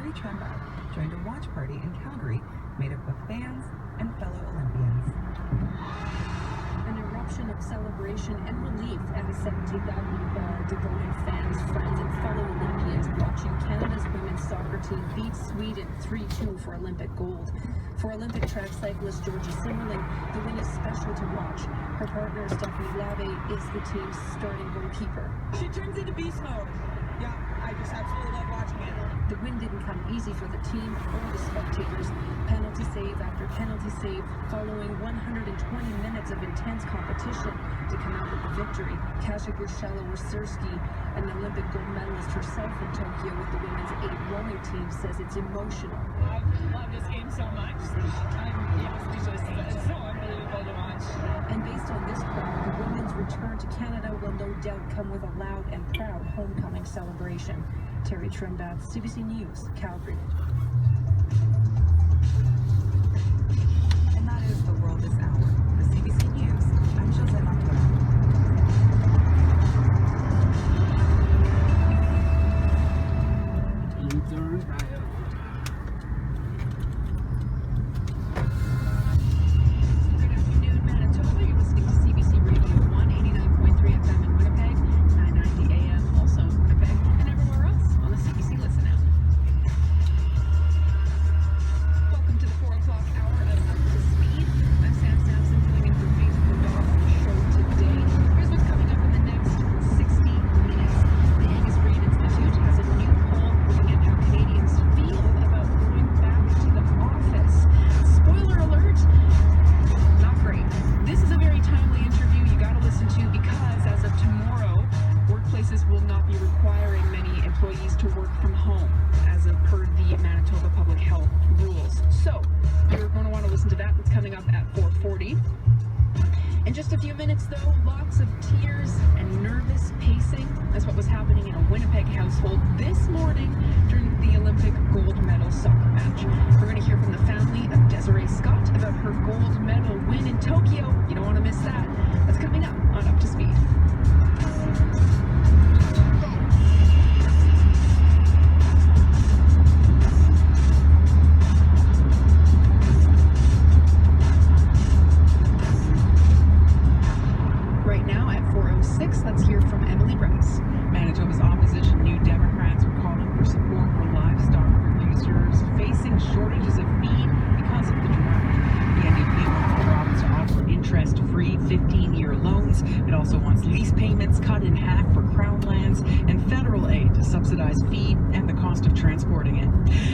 Terry Trembach joined a watch party in Calgary made up of fans and fellow Olympians. An eruption of celebration and relief at a 17th Avenue bar. Devoted fans, friends, and fellow Olympians watching Canada's women's soccer team beat Sweden 3-2 for Olympic gold. For Olympic track cyclist Georgie Simmerling, the win is special to watch. Her partner, Stephanie Lave, is the team's starting goalkeeper. She turns into beast mode. Yeah, I just absolutely love watching it. The win didn't come easy for the team or the spectators. Penalty save after penalty save following 120 minutes of intense competition to come out with the victory. Kasia Gershela-Wasurski, an Olympic gold medalist herself in Tokyo with the women's 8 rowing team, says it's emotional. I love this game so much. It's so unbelievable to watch. And based on this crowd, the women's return to Canada will no doubt come with a loud and proud homecoming celebration. Terry Trembach, CBC News, Calgary. And that is the world this hour. For CBC News, I'm Josette Montoya. Good afternoon, Manitoba. You're listening to CBC Radio 189.3 FM in Winnipeg, 990 AM, also in Winnipeg, and everywhere else on the CBC Listen app. Welcome to the 4 o'clock hour of Up to Speed. I'm Sam Sampson, filling in for Faith Rudolph on the show today. Here's what's coming up in the next 60 minutes. The Angus Reid Institute has a new poll looking at how Canadians feel about going back to the office. Spoiler alert, not great. This is a very timely interview you got to listen to because as of tomorrow, workplaces will not be requiring many employees to work from home as per the Manitoba public health rules. So you're going to want to listen to that. It's coming up at 4:40. In just a few minutes, though, lots of tears and nervous pacing. That's what was happening in a Winnipeg household this morning during the Olympic gold medal soccer match. We're going to hear from the family of Desiree Scott about her gold medal win in Tokyo. You don't want to miss that. That's coming up on Up to Speed. Right now at 4:06, let's hear from Emily Brass. Manitoba's opposition New Democrats are calling for support for livestock producers facing shortages of feed because of the drought. The NDP wants the province to offer interest-free 15-year loans. It also wants lease payments cut in half for Crown lands and federal aid to subsidize feed and the cost of transporting it.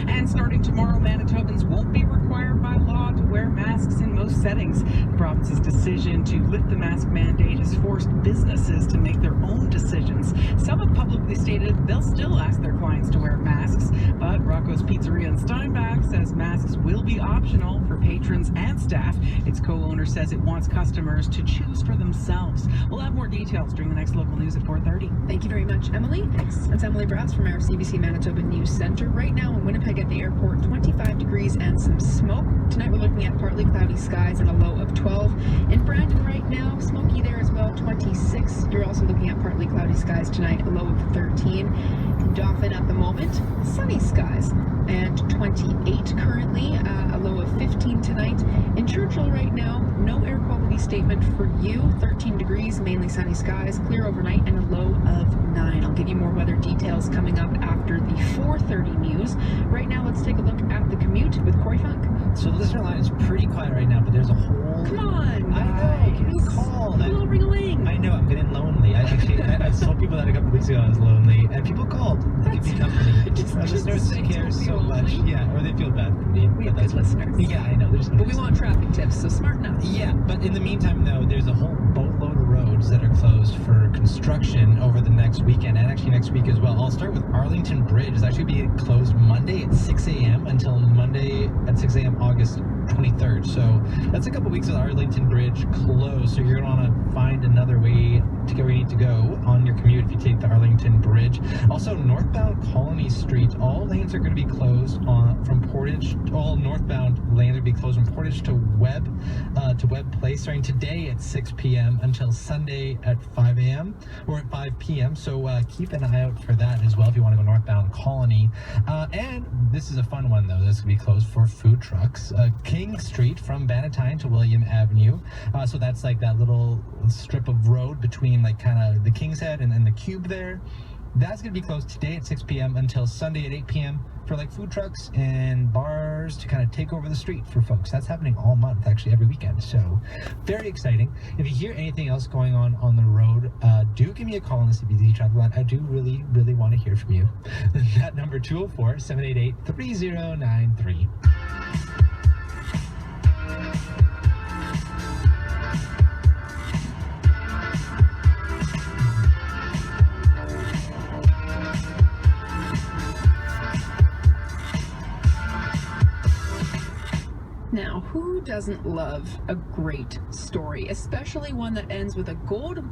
And starting tomorrow, Manitobans won't be required by law to wear masks in most settings. The province's decision to lift the mask mandate has forced businesses to make their own decisions. Some have publicly stated they'll still ask their clients to wear masks, but Rocco's Pizzeria in Steinbach says masks will be optional for patrons and staff. Its co-owner says it wants customers to choose for themselves. We'll have more details during the next local news at 4:30. Thank you very much, Emily. Thanks. That's Emily Brass from our CBC Manitoba News Center. Right now in Winnipeg at the airport, 25 degrees and some smoke. Tonight we're looking at partly cloudy skies and a low of 12. In Brandon right now, smoky there as well, 26. You're also looking at partly cloudy skies tonight, a low of 13. In Dauphin at the moment, sunny skies and 28 currently, a low of 15 tonight. In Churchill right now, no air quality statement for you, 13 degrees, mainly sunny skies, clear overnight, and a low of 9. I'll give you more weather details coming up after the 4:30 news. Right now, let's take a look at the commute with Corey Funk. So the listener line is pretty quiet right now, but there's a whole... Come on, I know, give me a call. A little ring-a-ling. I know, I'm getting lonely. I told people that a couple weeks ago I was lonely, and people called to give me company. Our listeners care so much. Yeah, or they feel bad for me. We have good listeners. Yeah, I know. But we want traffic tips, so smart enough. Yeah, but in the meantime, though, there's a whole boatload of roads that are closed for construction over the next weekend, and actually next week as well. I'll start with Arlington Bridge. It's actually being closed Monday at 6 a.m. until Monday at 6 a.m. August 23rd. So that's a couple weeks of the Arlington Bridge closed. So you're going to want to find another way to get where you need to go on your commute if you take the Arlington Bridge. Also, northbound Colony Street, all lanes are going to be closed from Portage. All northbound lanes are going to be closed from Portage to Webb Place starting today at 6 p.m. until Sunday at 5 a.m. or at 5 p.m. So keep an eye out for that as well if you want to go northbound Colony. And this is a fun one though. This will be closed for food trucks. King Street from Bannatyne to William Avenue. So that's like that little strip of road between like kind of the King's Head and the Cube there. That's going to be closed today at 6 p.m. until Sunday at 8 p.m. for like food trucks and bars to kind of take over the street for folks. That's happening all month, actually, every weekend. So very exciting. If you hear anything else going on the road, do give me a call on the CBC Travel Line. I do really, really want to hear from you. That number 204-788-3093. Now, who doesn't love a great story, especially one that ends with a gold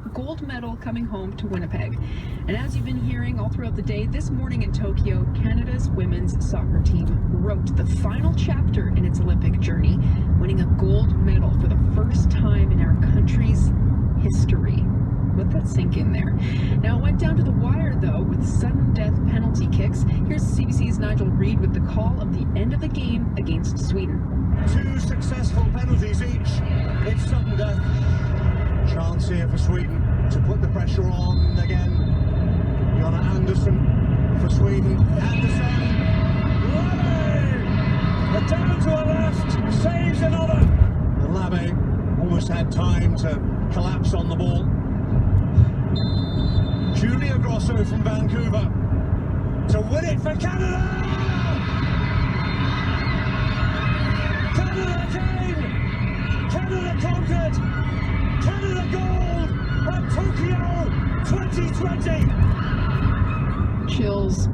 medal coming home to Winnipeg? And as you've been hearing all throughout the day, this morning in Tokyo, Canada's women's soccer team wrote the final chapter in its Olympic journey, winning a gold medal for the first time in our country's history. Let that sink in there. Now, it went down to the wire, though, with sudden death penalty kicks. Here's CBC's Nigel Reid with the call of the end of the game against Sweden. 2 successful penalties each. It's sudden death. Chance here for Sweden to put the pressure on again. Jonna Andersson for Sweden. Andersson. Labe! Down to a left. Saves another. And Labe almost had time to collapse on the ball. Julia Grosso from Vancouver to win it for Canada! Canada came! Canada conquered! Canada gold at Tokyo 2020! Chills.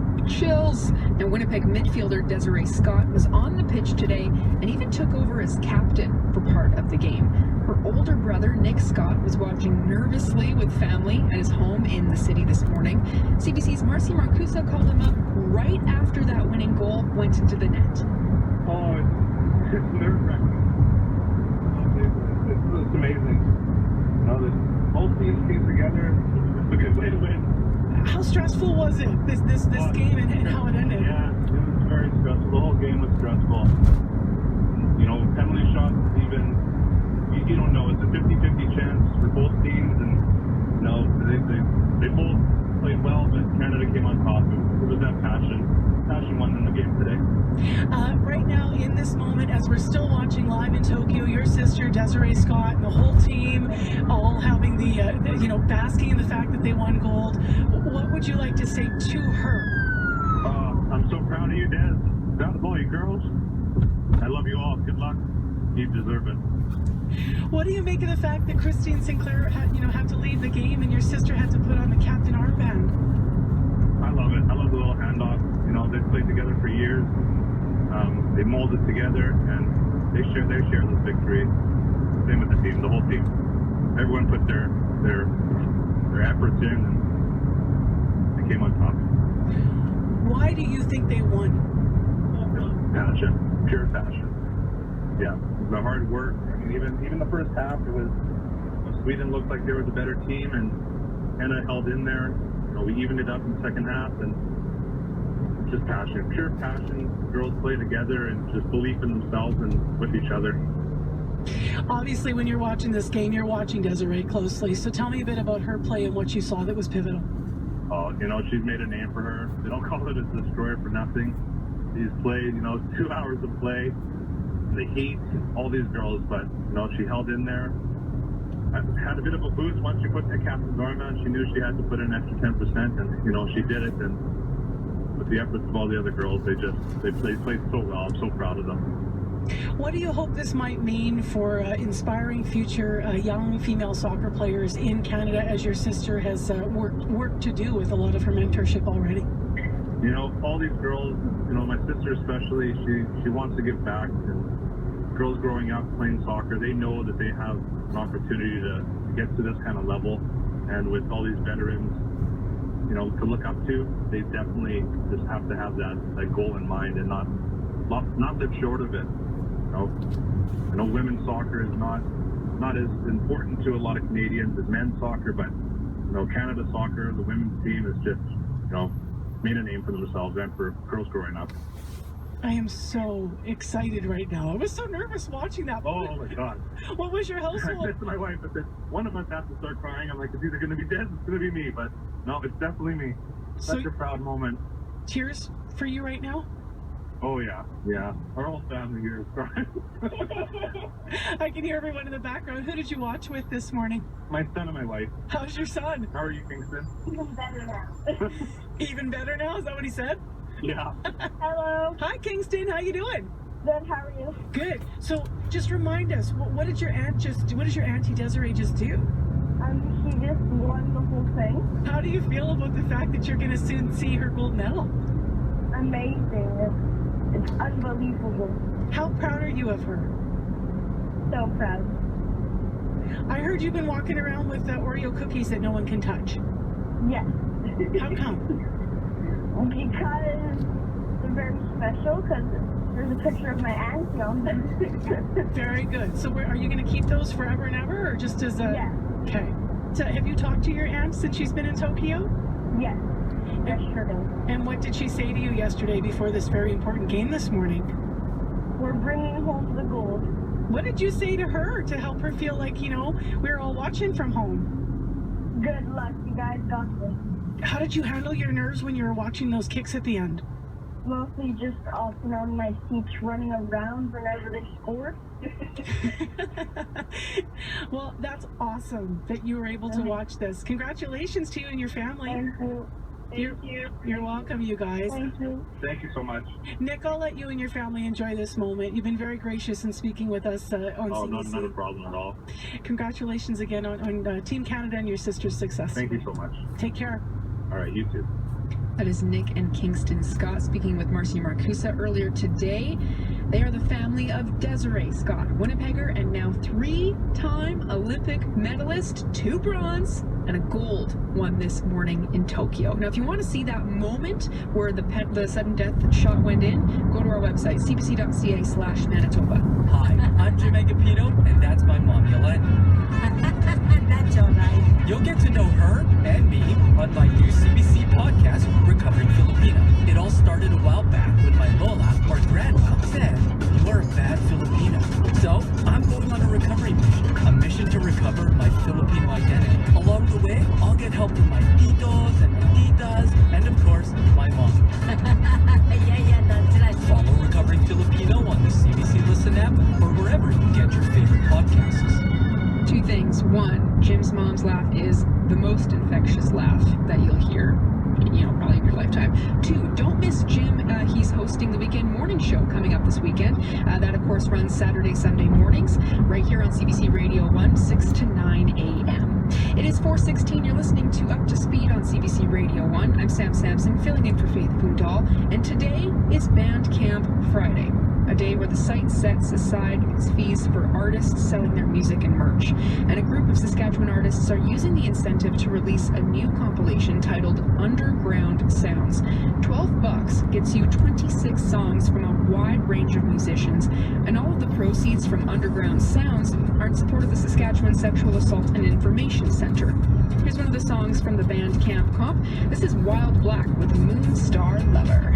And Winnipeg midfielder Desiree Scott was on the pitch today and even took over as captain for part of the game. Her older brother, Nick Scott, was watching nervously with family at his home in the city this morning. CBC's Marcy Marcusa called him up right after that winning goal went into the net. Oh, it's nerve-wracking. It's amazing. You know, the whole team came together. It's a good way to win. How stressful was it, this game and how it ended? Yeah, it was very stressful. The whole game was stressful. You know, penalty shots, even, you don't know, it's a 50-50 chance for both teams, and, you know, they both played well, but Canada came on top. It was that passion. Passion won in the game today. Right now, in this moment, as we're still watching live in Tokyo, your sister Desiree Scott and the whole team all having the basking in the fact that they won gold. What would you like to say to her? I'm so proud of you, Des. Proud of all you girls. I love you all. Good luck. You deserve it. What do you make of the fact that Christine Sinclair had to leave the game and your sister had to put on the captain armband? I love it. I love the little handoff. You know, they played together for years. They molded together, and they share this victory. Same with the team, the whole team. Everyone put their efforts in, and they came on top. Why do you think they won? Passion, pure passion. Yeah, the hard work. I mean, even the first half, it was Sweden looked like they were the better team, and Canada held in there. You know, we evened it up in the second half, and just passion, pure passion. Girls play together and just belief in themselves and with each other. Obviously, when you're watching this game, you're watching Desiree closely. So tell me a bit about her play and what you saw that was pivotal. Oh, you know, she's made a name for her. They don't call it a destroyer for nothing. She's played, 2 hours of play, the heat, all these girls, but, she held in there. Had a bit of a boost once she put the captain's arm on. She knew she had to put in an extra 10%, and, she did it. And with the efforts of all the other girls, they played so well. I'm so proud of them. What do you hope this might mean for inspiring future young female soccer players in Canada, as your sister has work to do with a lot of her mentorship already? All these girls you know, my sister especially, she wants to give back. And girls growing up playing soccer, they know that they have an opportunity to get to this kind of level. And with all these veterans, you know, to look up to, they definitely just have to have that goal in mind and not live short of it. You know, I know women's soccer is not as important to a lot of Canadians as men's soccer, but you know, Canada soccer, the women's team is just, you know, made a name for themselves and for girls growing up. I am so excited right now. I was so nervous watching that. Oh my God. What was your I household? said to my wife, I said, one of us has to start crying. I'm like, it's either going to be Des, it's going to be me. But no, it's definitely me. Such a proud moment. Tears for you right now? Oh yeah. Our whole family here is crying. I can hear everyone in the background. Who did you watch with this morning? My son and my wife. How's your son? How are you, Kingston? Even better now. Even better now? Is that what he said? Yeah. Hello. Hi, Kingston. How you doing? Good. How are you? Good. So, just remind us, what did your Auntie Desiree just do? She just won the whole thing. How do you feel about the fact that you're going to soon see her gold medal? Amazing. It's unbelievable. How proud are you of her? So proud. I heard you've been walking around with Oreo cookies that no one can touch. Yes. How come? Because they're very special, because there's a picture of my auntie on them. Very good. So are you going to keep those forever and ever, or just as a... Yes. Okay. So have you talked to your aunt since she's been in Tokyo? Yes. Yesterday. And what did she say to you yesterday before this very important game this morning? We're bringing home the gold. What did you say to her to help her feel like, you know, we're all watching from home? Good luck. You guys got this. How did you handle your nerves when you were watching those kicks at the end? Mostly just off and on my seats running around whenever they scored. Well, that's awesome that you were able to watch this. Congratulations to you and your family. Thank you. You're welcome, you guys. Thank you. Thank you so much. Nick, I'll let you and your family enjoy this moment. You've been very gracious in speaking with us on CBC. Not a problem at all. Congratulations again on Team Canada and your sister's success. Thank you so much. Take care. All right, you too. That is Nick and Kingston Scott speaking with Marcy Marcusa earlier today. They are the family of Desiree Scott, Winnipegger, and now 3-time Olympic medalist, 2 bronze and a gold won this morning in Tokyo. Now, if you want to see that moment where the sudden death shot went in, go to our website, cbc.ca/Manitoba. Hi, I'm Jim Agapito, and that's my mom, Yolanda. That's all right. You'll get to know her and me on my new CBC podcast, Recovering Filipino. It all started a while back when my Lola, or grandma, said, "You're a bad Filipino." So, I'm going on a recovery mission, a mission to recover my Filipino identity. Along the way, I'll get help from my titos and my titas, and of course, my mom. Yeah, that's right. Follow Recovering Filipino on the CBC Listen app or wherever you get your favorite podcasts. 2 things. 1, Jim's mom's laugh is the most infectious laugh that you'll hear, probably in your lifetime. 2, don't miss Jim. He's hosting the Weekend Morning Show coming up this weekend. That, of course, runs Saturday, Sunday mornings right here on CBC Radio 1, 6 to 9 a.m. It is 4:16. You're listening to Up to Speed on CBC Radio 1. I'm Sam Sampson, filling in for Faith Poudal, and today is Bandcamp Friday, a day where the site sets aside its fees for artists selling their music and merch. And a group of Saskatchewan artists are using the incentive to release a new compilation titled Underground Sounds. $12 gets you 26 songs from a wide range of musicians, and all of the proceeds from Underground Sounds are in support of the Saskatchewan Sexual Assault and Information Centre. Here's one of the songs from the Bandcamp comp. This is Wild Black with Moonstar Lover.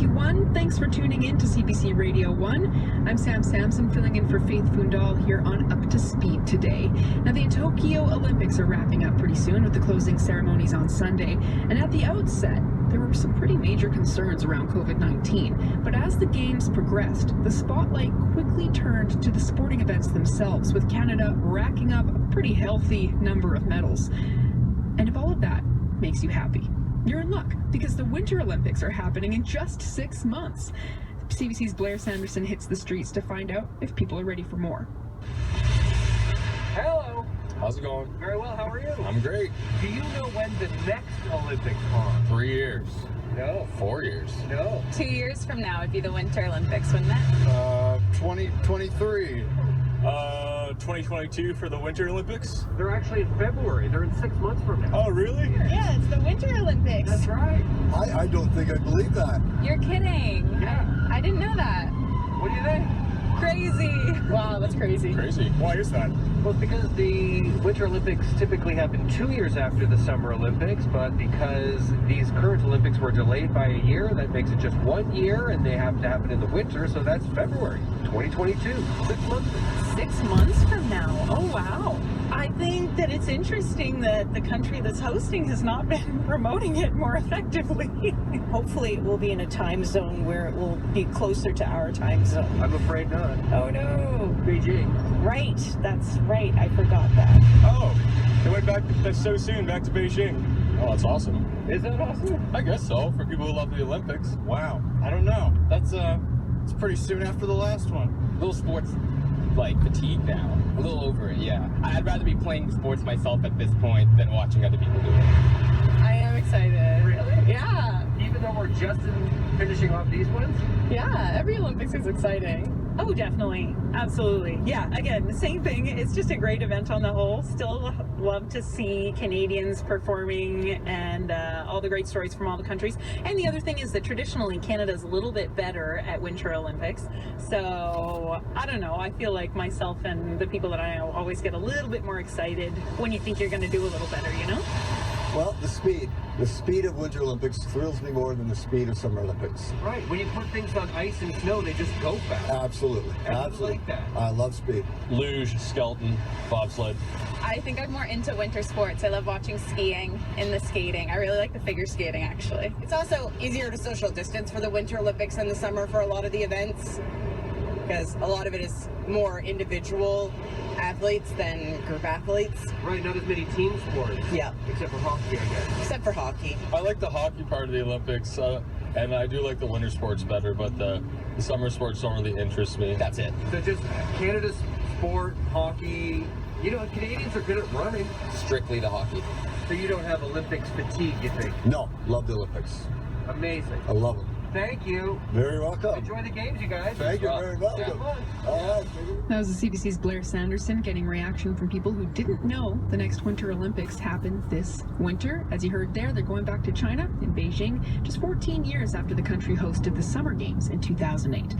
2021. Thanks for tuning in to CBC Radio 1. I'm Sam Sampson, filling in for Faith Fundal here on Up to Speed today. Now, the Tokyo Olympics are wrapping up pretty soon with the closing ceremonies on Sunday. And at the outset, there were some pretty major concerns around COVID-19. But as the games progressed, the spotlight quickly turned to the sporting events themselves, with Canada racking up a pretty healthy number of medals. And if all of that makes you happy, you're in luck, because the Winter Olympics are happening in just 6 months. CBC's Blair Sanderson hits the streets to find out if people are ready for more. Hello. How's it going? Very well, how are you? I'm great. Do you know when the next Olympics are? 3 years. No. 4 years. No. 2 years from now would be the Winter Olympics, wouldn't it? 2023. 2022 for the Winter Olympics? They're actually in February. They're in 6 months from now. Oh, really? Yeah, it's the Winter Olympics. That's right. I don't think I believe that. You're kidding. Yeah. I didn't know that. What do you think? Crazy. Wow, that's crazy. Crazy. Why is that? Well, it's because the Winter Olympics typically happen 2 years after the Summer Olympics, but because these current Olympics were delayed by a year, that makes it just 1 year, and they have to happen in the winter, so that's February 2022. 6 months. 6 months from now. Oh, wow. I think that it's interesting that the country that's hosting has not been promoting it more effectively. Hopefully it will be in a time zone where it will be closer to our time zone. I'm afraid not. Oh no. Beijing. Right, that's right. I forgot that. Oh, they went back so soon, back to Beijing. Oh, that's awesome. Is that awesome? I guess so, for people who love the Olympics. Wow. I don't know. It's pretty soon after the last one. Little sports, like, fatigue now. A little over it, yeah. I'd rather be playing sports myself at this point than watching other people do it. I am excited. Really? Yeah. Even though we're just finishing off these ones? Yeah, every Olympics is exciting. Oh, definitely. Absolutely. Yeah, again, the same thing. It's just a great event on the whole. Still love to see Canadians performing and all the great stories from all the countries. And the other thing is that traditionally Canada's a little bit better at Winter Olympics. So, I don't know. I feel like myself and the people that I know always get a little bit more excited when you think you're going to do a little better, you know? Well, the speed of Winter Olympics thrills me more than the speed of Summer Olympics. Right. When you put things on ice and snow, they just go fast. Absolutely. Absolutely. Like that. I love speed. Luge, skeleton, bobsled. I think I'm more into winter sports. I love watching skiing and the skating. I really like the figure skating, actually. It's also easier to social distance for the Winter Olympics than the summer for a lot of the events, because a lot of it is more individual athletes than group athletes. Right, not as many team sports. Yeah. Except for hockey, I guess. Except for hockey. I like the hockey part of the Olympics, and I do like the winter sports better, but the summer sports don't really interest me. That's it. So just Canada's sport, hockey. You know, Canadians are good at running. Strictly the hockey. So you don't have Olympics fatigue, you think? No, love the Olympics. Amazing. I love them. Thank you. Very welcome. Enjoy the games, you guys. Thank you very much. Have fun. All right. That was the CBC's Blair Sanderson getting reaction from people who didn't know the next Winter Olympics happen this winter. As you heard there, they're going back to China in Beijing, just 14 years after the country hosted the Summer Games in 2008.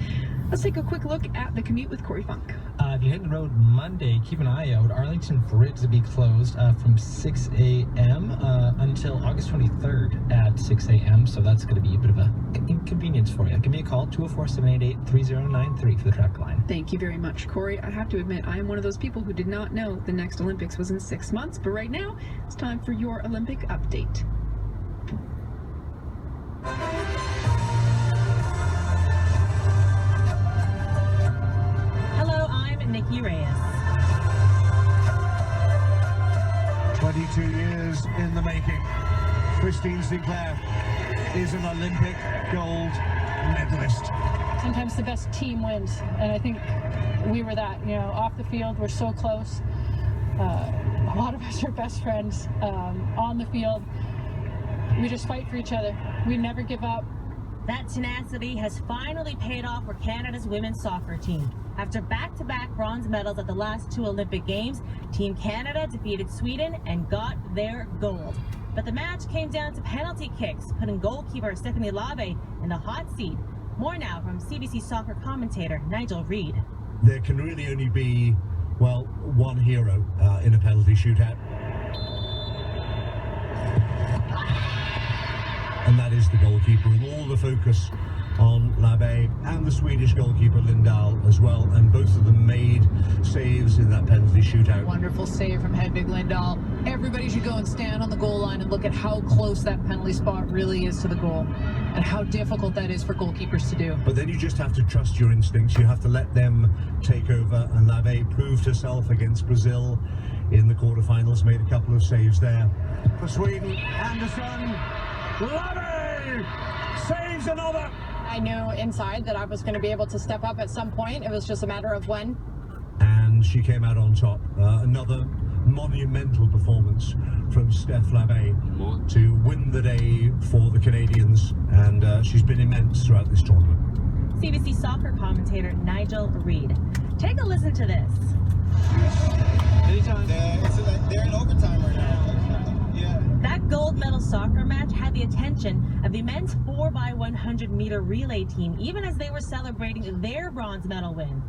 Let's take a quick look at the commute with Corey Funk. If you hit the road Monday, keep an eye out. Arlington Bridge will be closed from 6 a.m. Until August 23rd at 6 a.m. So that's going to be a bit of an inconvenience for you. Give me a call, 204-788-3093 for the traffic line. Thank you very much, Corey. I have to admit, I am one of those people who did not know the next Olympics was in 6 months, but right now, it's time for your Olympic update. Hello, I'm Nikki Reyes. 22 years in the making. Christine Sinclair is an Olympic gold medalist. Sometimes the best team wins, and I think we were that. You know, off the field, we're so close. A lot of us are best friends. On the field, we just fight for each other. We never give up. That tenacity has finally paid off for Canada's women's soccer team. After back-to-back bronze medals at the last 2 Olympic Games, Team Canada defeated Sweden and got their gold. But the match came down to penalty kicks, putting goalkeeper Stephanie Labe in the hot seat. More now from CBC soccer commentator Nigel Reid. There can really only be, well, one hero in a penalty shootout. And that is the goalkeeper, with all the focus on Labe, and the Swedish goalkeeper Lindahl as well, and both of them made saves in that penalty shootout. Wonderful save from Hedvig Lindahl. Everybody should go and stand on the goal line and look at how close that penalty spot really is to the goal, and how difficult that is for goalkeepers to do. But then you just have to trust your instincts. You have to let them take over, and Labe proved herself against Brazil in the quarterfinals, made a couple of saves there. For Sweden, Anderson, Labe saves another. I knew inside that I was going to be able to step up at some point. It was just a matter of when. And she came out on top. Another monumental performance from Steph Labe to win the day for the Canadians, and she's been immense throughout this tournament. CBC soccer commentator Nigel Reid. Take a listen to this. Anytime. They're in overtime right now. Yeah. That gold medal soccer match had the attention of the men's 4x100 meter relay team, even as they were celebrating their bronze medal win.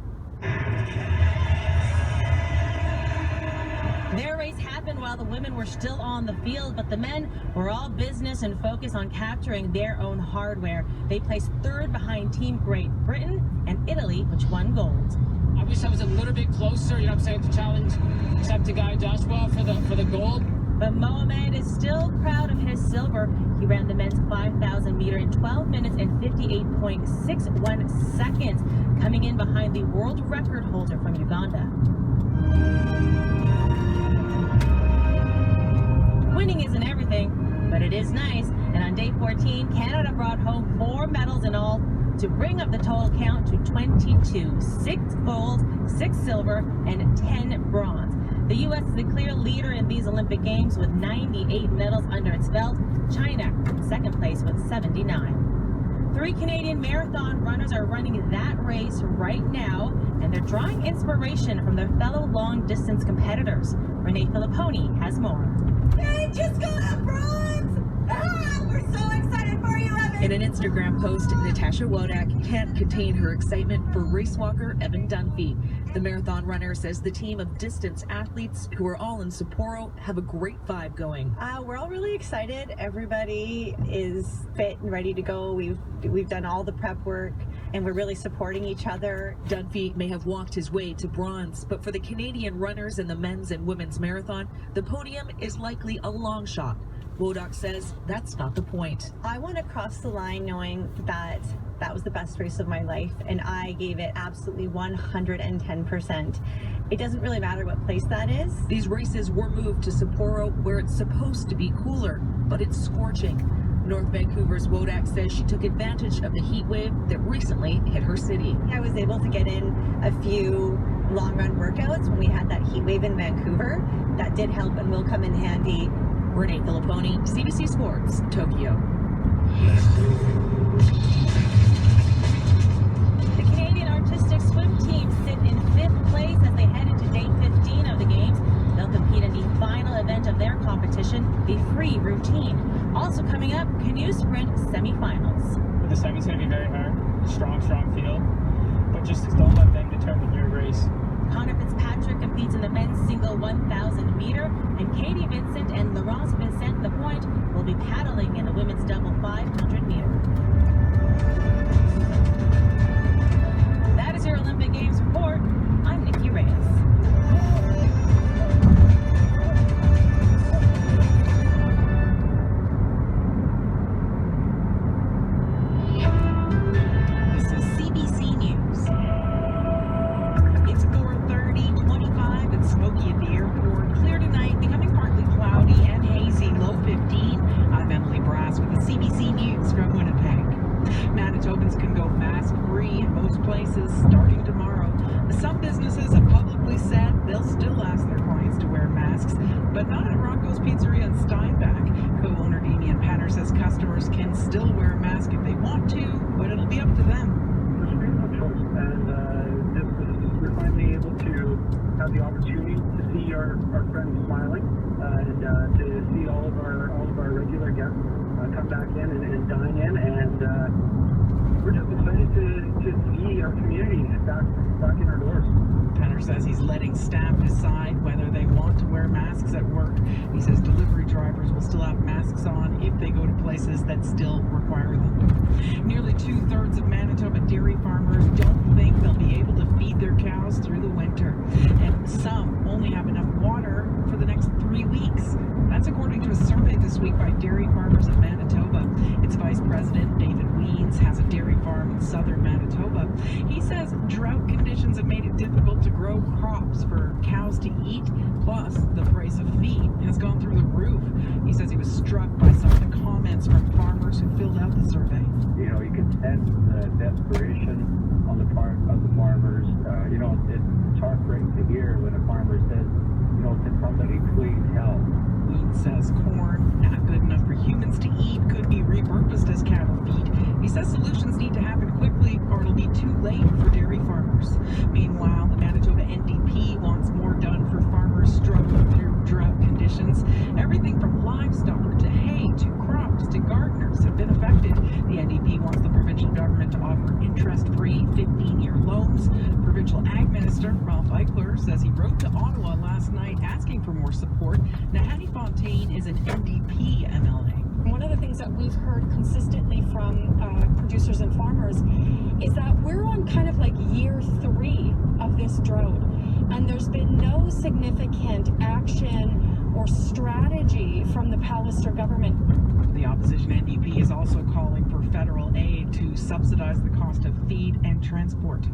Their race happened while the women were still on the field, but the men were all business and focused on capturing their own hardware. They placed third behind Team Great Britain and Italy, which won gold. I wish I was a little bit closer, you know what I'm saying, to challenge except to Guy Joshua for the gold. But Mohamed is still proud of his silver. He ran the men's 5,000 meter in 12 minutes and 58.61 seconds, coming in behind the world record holder from Uganda. Winning isn't everything, but it is nice. And on day 14, Canada brought home 4 medals in all to bring up the total count to 22. 6 gold, 6 silver, and 10 bronze. The U.S. is the clear leader in these Olympic Games with 98 medals under its belt. China in second place with 79. 3 Canadian marathon runners are running that race right now, and they're drawing inspiration from their fellow long-distance competitors. Renee Filipponi has more. They just got a bronze! Ah, we're so excited for you, Evan! In an Instagram post, Natasha Wodak can't contain her excitement for race walker Evan Dunphy. The marathon runner says the team of distance athletes who are all in Sapporo have a great vibe going. We're all really excited. Everybody is fit and ready to go. We've done all the prep work, and we're really supporting each other. Dunphy may have walked his way to bronze, but for the Canadian runners in the men's and women's marathon, the podium is likely a long shot. Wodak says that's not the point. I want to cross the line knowing that that was the best race of my life, and I gave it absolutely 110%. It doesn't really matter what place that is. These races were moved to Sapporo, where it's supposed to be cooler, but it's scorching. North Vancouver's Wodak says she took advantage of the heat wave that recently hit her city. I was able to get in a few long run workouts when we had that heat wave in Vancouver. That did help and will come in handy. Renee Filipponi, CBC Sports, Tokyo. The Canadian artistic swim team sit in 5th place as they head into day 15 of the games. They'll compete in the final event of their competition, the free routine. Also coming up, canoe sprint semifinals. The semi's going to be very hard. Strong field. But just don't let them determine your race. Connor Fitzpatrick competes in the men's single 1,000 meter, and Katie Vincent and Laurence Vincent Lapointe will be paddling in the women's double 500 meter. That is your Olympic Games report. I'm Nikki Reyes. This is CBC News. It's 4:30, 25 and smoky at the airport. Clear tonight, becoming partly cloudy and hazy, low 15. I'm Emily Brass with the CBC News from Winnipeg. Manitobans can go mask-free in most places starting tomorrow. Some businesses have publicly said they'll still ask their clients to wear masks, but not at Rocco's Pizzeria in Steinbach. Co-owner Damian Penner says customers can still wear a mask if they want to, but it'll be up to them. And we're finally able to have the opportunity to see our friends smiling and to see all of our regular guests come back in and dine in, and we're just excited to see our community back in our doors. Penner says he's letting staff decide whether they want to wear masks at work. He says delivery drivers will still have masks on if they go to places that still require them. Nearly 2/3 of Manitoba dairy farmers don't think they'll be able to feed their cows through the winter. And some only have enough water for the next 3 weeks. That's according to a survey this week by dairy farmers in Manitoba. Its Vice President, David Weens, has a dairy farm in southern Manitoba. He says drought conditions have made it difficult to grow crops for cows to eat. Plus, the price of feed has gone through the roof. He says he was struck by some of the comments from farmers who filled out the survey. You know, you can sense the desperation on the part of the farmers. You know, it's heartbreaking to hear when a farmer says, you know, can somebody please help? Weed says corn, not good enough for humans to eat, could be repurposed as cattle feed. He says solutions need to happen quickly or it'll be too late for dairy farmers. Meanwhile, the Manitoba NDP wants more done for farmers struggling through drought conditions. Everything from livestock to hay to crops to gardeners have been affected. The NDP wants the provincial government to offer interest-free 15-year loans. Provincial Ag Minister Ralph Eichler says he wrote to Ottawa last night asking for more support. Now, Hattie Fontaine is an NDP MLA. One of the things that we've heard consistently from producers and farmers is that we're on kind of like year 3 of this drought, and there's been no significant action or strategy from the Pallister government. The opposition NDP is also calling for federal aid to subsidize the cost of feed and transport.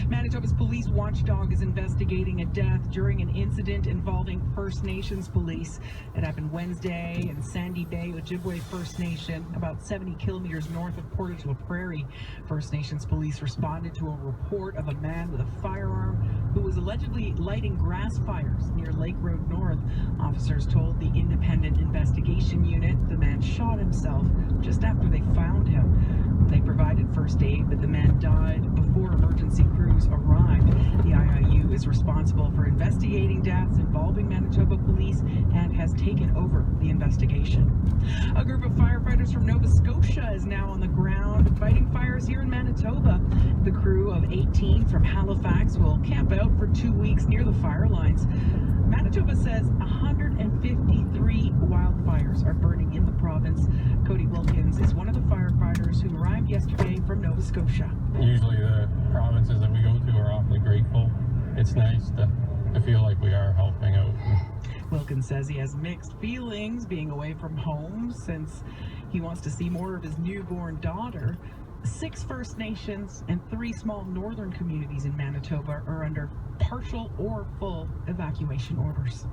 Manitoba's police watchdog is investigating a death during an incident involving First Nations police. It happened Wednesday in Sandy Bay, Ojibwe First Nation, about 70 kilometers north of Portage La Prairie. First Nations police responded to a report of a man with a firearm who was allegedly lighting grass fires near Lake Road North. Officers told the Independent Investigation Unit the man shot himself just after they found him. They provided first aid, but the man died before emergency crews arrived. The IIU is responsible for investigating deaths involving Manitoba police and has taken over the investigation. A group of firefighters from Nova Scotia is now on the ground fighting fires here in Manitoba. The crew of 18 from Halifax will camp out for 2 weeks near the fire lines. Manitoba says 153 wildfires are burning in the province. Cody Wilkins is one of the firefighters who arrived yesterday from Nova Scotia. Usually the provinces that we go to are awfully grateful. It's nice to feel like we are helping out. Wilkins says he has mixed feelings being away from home since he wants to see more of his newborn daughter. 6 First Nations and 3 small northern communities in Manitoba are under partial or full evacuation orders.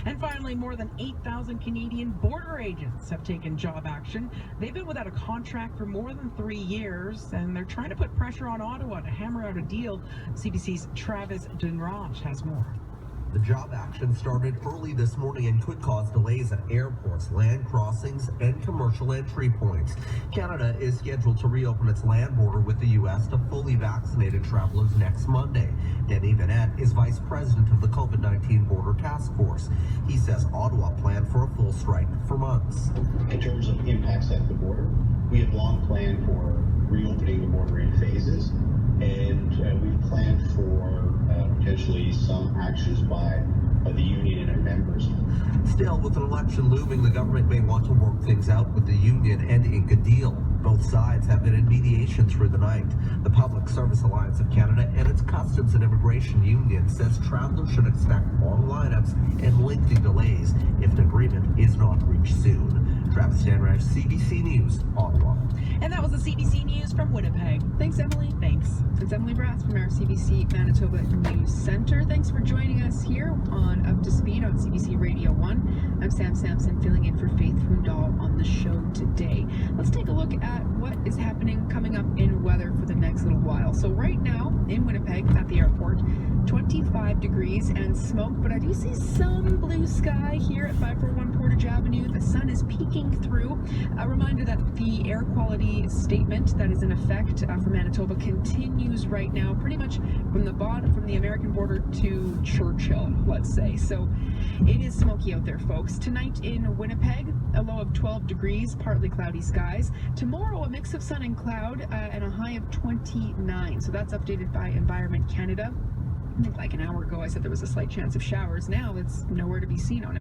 And finally, more than 8,000 Canadian border agents have taken job action. They've been without a contract for more than 3 years, and they're trying to put pressure on Ottawa to hammer out a deal. CBC's Travis Dunraj has more. The job action started early this morning and could cause delays at airports, land crossings, and commercial entry points. Canada is scheduled to reopen its land border with the U.S. to fully vaccinated travelers next Monday. Denny Vanette is vice president of the COVID-19 Border Task Force. He says Ottawa planned for a full strike for months. In terms of impacts at the border, we have long planned for reopening the border in phases, and we've planned for potentially some actions by the union and our members. Still, with an election looming, the government may want to work things out with the union and ink a deal. Both sides have been in mediation through the night. The Public Service Alliance of Canada and its Customs and Immigration Union says travelers should expect long lineups and lengthy delays if an agreement is not reached soon. Travis Dunraj, CBC News, Ottawa. And that was the CBC News from Winnipeg. Thanks, Emily. Thanks. It's Emily Brass from our CBC Manitoba News Center. Thanks for joining us here on Up to Speed on CBC Radio 1. I'm Sam Sampson, filling in for Faith Hundal on the show today. Let's take a look at what is happening coming up in weather for the next little while. So right now in Winnipeg at the airport, 25 degrees and smoke, but I do see some blue sky here at 541 Portage Avenue. The sun is peeking through. A reminder that the air quality statement that is in effect for Manitoba continues right now, pretty much from the bottom, from the American border to Churchill, let's say. So it is smoky out there, folks. Tonight in Winnipeg, a low of 12 degrees, partly cloudy skies. Tomorrow, a mix of sun and cloud and a high of 29. So that's updated by Environment Canada. I think like an hour ago I said there was a slight chance of showers. Now it's nowhere to be seen on it.